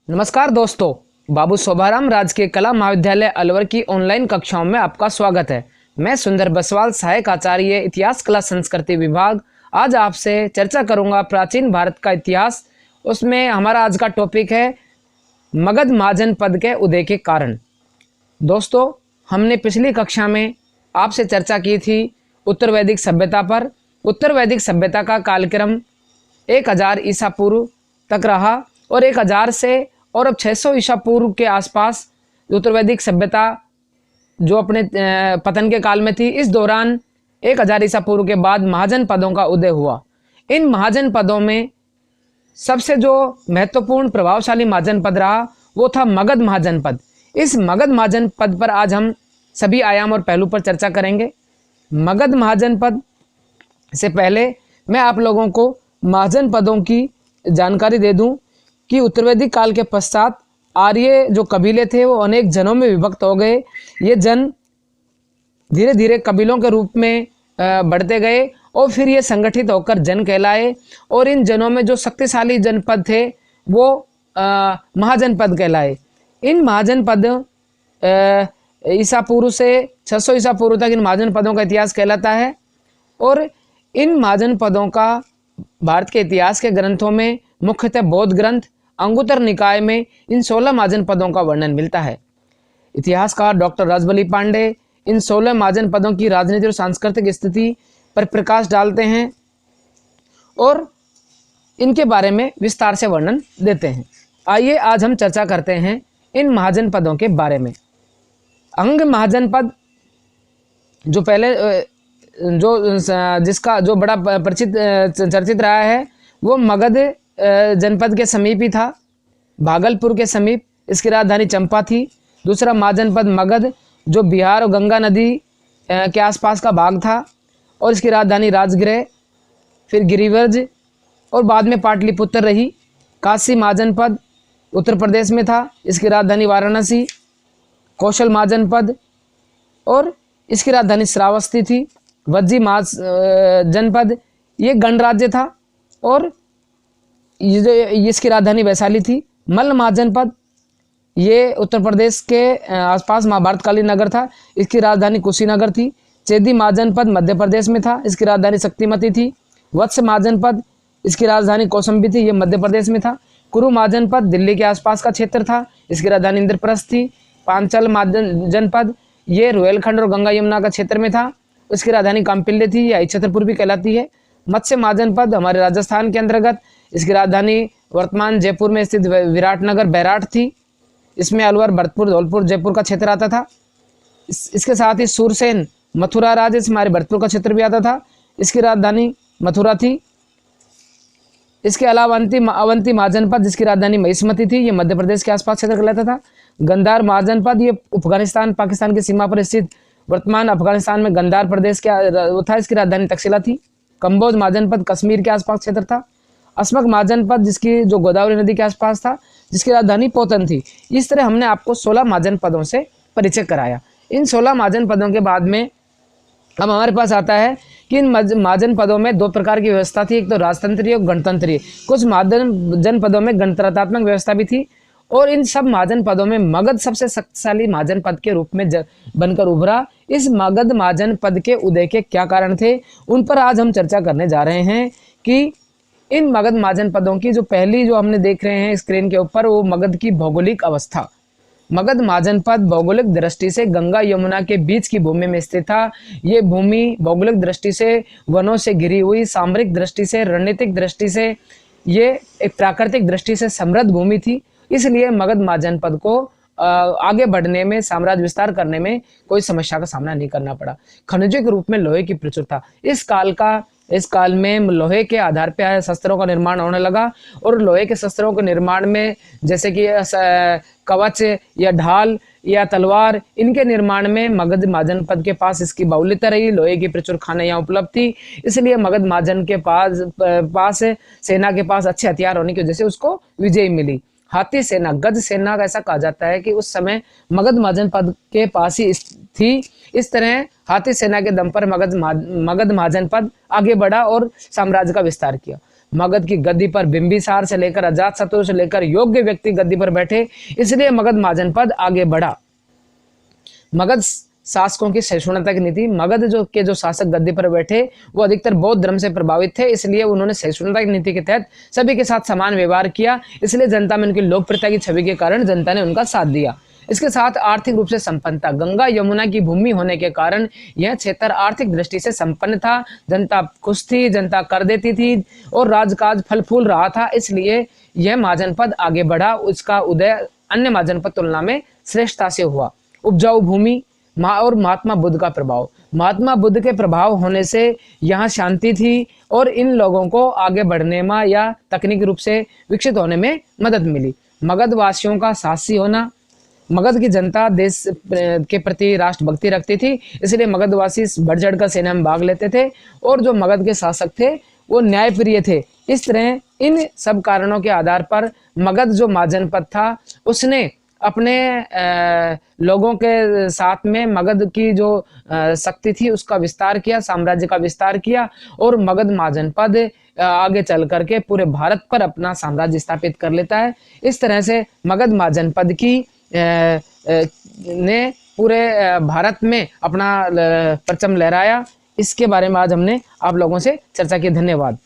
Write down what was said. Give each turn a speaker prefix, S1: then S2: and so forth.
S1: नमस्कार दोस्तों, बाबू शोभाराम राजकीय कला महाविद्यालय अलवर की ऑनलाइन कक्षाओं में आपका स्वागत है। मैं सुंदर बसवाल, सहायक आचार्य इतिहास कला संस्कृति विभाग, आज आपसे चर्चा करूंगा प्राचीन भारत का इतिहास। उसमें हमारा आज का टॉपिक है मगध महाजनपद के उदय के कारण। दोस्तों, हमने पिछली कक्षा में आपसे चर्चा की थी उत्तर वैदिक सभ्यता पर। उत्तर वैदिक सभ्यता का कालक्रम 1000 ईसा पूर्व तक रहा और 1000 से और अब 600 ईसा पूर्व के आसपास उत्तर वैदिक सभ्यता जो अपने पतन के काल में थी। इस दौरान 1000 ईसा पूर्व के बाद महाजनपदों का उदय हुआ। इन महाजनपदों में सबसे जो महत्वपूर्ण प्रभावशाली महाजनपद रहा वो था मगध महाजनपद। इस मगध महाजनपद पर आज हम सभी आयाम और पहलू पर चर्चा करेंगे। मगध महाजनपद से पहले मैं आप लोगों को महाजनपदों की जानकारी दे दूं कि उत्तर वैदिक काल के पश्चात आर्य जो कबीले थे वो अनेक जनों में विभक्त हो गए। ये जन धीरे धीरे कबीलों के रूप में बढ़ते गए और फिर ये संगठित होकर जन कहलाए। और इन जनों में जो शक्तिशाली जनपद थे वो महाजनपद कहलाए। इन महाजनपद ईसा पूर्व से 600 ईसा पूर्व तक इन महाजनपदों का इतिहास कहलाता है। और इन महाजनपदों का भारत के इतिहास के ग्रंथों में, मुख्यतः बौद्ध ग्रंथ अंगुत्तर निकाय में, इन 16 महाजनपदों का वर्णन मिलता है। इतिहासकार डॉक्टर राजबली पांडे इन 16 महाजनपदों की राजनीतिक और सांस्कृतिक स्थिति पर प्रकाश डालते हैं और इनके बारे में विस्तार से वर्णन देते हैं। आइए आज हम चर्चा करते हैं इन महाजनपदों के बारे में। अंग महाजनपद जो पहले जिसका जो बड़ा परिचित चर्चित रहा है वो मगध जनपद के समीप ही था, भागलपुर के समीप। इसकी राजधानी चंपा थी। दूसरा महाजनपद मगध जो बिहार और गंगा नदी के आसपास का भाग था और इसकी राजधानी राजगृह, फिर गिरिव्रज और बाद में पाटलिपुत्र रही। काशी महाजनपद उत्तर प्रदेश में था, इसकी राजधानी वाराणसी। कौशल महाजनपद और इसकी राजधानी श्रावस्ती थी। वज्जी जनपद ये गणराज्य था और इसकी राजधानी वैशाली थी। मल्ल महाजनपद ये उत्तर प्रदेश के आसपास महाभारतकालीन नगर था, इसकी राजधानी कुशीनगर थी। चेदी महाजनपद मध्य प्रदेश में था, इसकी राजधानी शक्तिमती थी। वत्स महाजनपद इसकी राजधानी कौशाम्बी थी, ये मध्य प्रदेश में था। कुरु महाजनपद दिल्ली के आसपास का क्षेत्र था, इसकी राजधानी इंद्रप्रस्थ थी। पांचल महाजनपद ये रोहिलखंड और गंगा यमुना का क्षेत्र में था, उसकी राजधानी काम्पिल्य थी, यह छतरपुर भी कहलाती है। मत्स्य महाजनपद हमारे राजस्थान के अंतर्गत, इसकी राजधानी वर्तमान जयपुर में स्थित विराटनगर बैराट थी। इसमें अलवर, भरतपुर, धौलपुर, जयपुर का क्षेत्र आता था। इसके साथ ही सूरसेन मथुरा राज्य से हमारे भरतपुर का क्षेत्र भी आता था, इसकी राजधानी मथुरा थी। इसके अलावा अवंती महाजनपद जिसकी राजधानी महिष्मती थी, ये मध्य प्रदेश के आसपास क्षेत्र कहलाता था। गंधार महाजनपद ये अफगानिस्तान पाकिस्तान की सीमा पर स्थित वर्तमान अफगानिस्तान में गंधार प्रदेश का वो था, इसकी राजधानी तक्षशिला थी। कंबोज महाजनपद कश्मीर के आसपास क्षेत्र था। अस्मक महाजनपद जिसकी जो गोदावरी नदी के आसपास था, जिसकी राजधानी पोतन थी। इस तरह हमने आपको 16 महाजनपदों से परिचय कराया। इन 16 महाजनपदों के बाद में अब हमारे पास आता है कि इन महाजनपदों में दो प्रकार की व्यवस्था थी, एक तो राजतंत्रीय और गणतंत्रीय। कुछ महाजनपदों में गणतंत्रात्मक व्यवस्था भी थी और इन सब महाजनपदों में मगध सबसे शक्तिशाली महाजनपद के रूप में बनकर उभरा। इस मगध महाजनपद के उदय के क्या कारण थे, उन पर आज हम चर्चा करने जा रहे हैं कि इन मगध महाजनपदों की जो पहली जो हमने देख रहे हैं स्क्रीन के ऊपर, वो मगध की भौगोलिक अवस्था। मगध महाजनपद भौगोलिक दृष्टि से गंगा यमुना के बीच की भूमि में स्थित था। ये भूमि भौगोलिक दृष्टि से वनों से घिरी हुई, सामरिक दृष्टि से, रणनीतिक दृष्टि से ये एक प्राकृतिक दृष्टि से समृद्ध भूमि थी। इसलिए मगध महाजनपद को आगे बढ़ने में, साम्राज्य विस्तार करने में कोई समस्या का सामना नहीं करना पड़ा। खनिजों के रूप में लोहे की प्रचुरता। इस काल में लोहे के आधार पर शस्त्रों का निर्माण होने लगा और लोहे के शस्त्रों के निर्माण में जैसे कि कवच या ढाल या तलवार, इनके निर्माण में मगध महाजनपद के पास इसकी बाहुल्यता रही। लोहे की प्रचुर खानें यहाँ उपलब्ध थी, इसलिए मगध महाजन के पास सेना के पास अच्छे हथियार होने की वजह से उसको विजय मिली। हाथी सेना, गज सेना ऐसा कहा जाता है कि उस समय मगध महाजनपद के पास ही थी। इस तरह हाथी सेना के दम पर मगध महाजनपद आगे बढ़ा और साम्राज्य का विस्तार किया। मगध की गद्दी पर बिंबिसार से लेकर अजातशत्रु से लेकर योग्य व्यक्ति गद्दी पर बैठे, इसलिए मगध महाजनपद आगे बढ़ा। मगध शासकों की सहिष्णुता की नीति, मगध जो शासक गद्दी पर बैठे वो अधिकतर बौद्ध धर्म से प्रभावित थे, इसलिए उन्होंने सहिष्णुता की नीति के तहत सभी के साथ समान व्यवहार किया, इसलिए जनता में उनकी लोकप्रियता की छवि के कारण जनता ने उनका साथ दिया। इसके साथ आर्थिक रूप से संपन्नता, गंगा यमुना की भूमि होने के कारण यह क्षेत्र आर्थिक दृष्टि से संपन्न था, जनता खुश थी, जनता कर देती थी और राजकाज फल फूल रहा था, इसलिए यह महाजनपद आगे बढ़ा। उसका उदय अन्य महाजनपद तुलना में श्रेष्ठता से हुआ। उपजाऊ भूमि और महात्मा बुद्ध का प्रभाव, महात्मा बुद्ध के प्रभाव होने से यहाँ शांति थी और इन लोगों को आगे बढ़ने में या तकनीकी रूप से विकसित होने में मदद मिली। मगध वासियों का साहसी होना, मगध की जनता देश के प्रति राष्ट्रभक्ति रखती थी, इसलिए मगधवासी बढ़ चढ़कर सेना में भाग लेते थे और जो मगध के शासक थे वो न्यायप्रिय थे। इस तरह इन सब कारणों के आधार पर मगध जो महाजनपद था उसने अपने लोगों के साथ में मगध की जो शक्ति थी उसका विस्तार किया, साम्राज्य का विस्तार किया और मगध महाजनपद आगे चल करके पूरे भारत पर अपना साम्राज्य स्थापित कर लेता है। इस तरह से मगध महाजनपद की ने पूरे भारत में अपना परचम लहराया। इसके बारे में आज हमने आप लोगों से चर्चा की। धन्यवाद।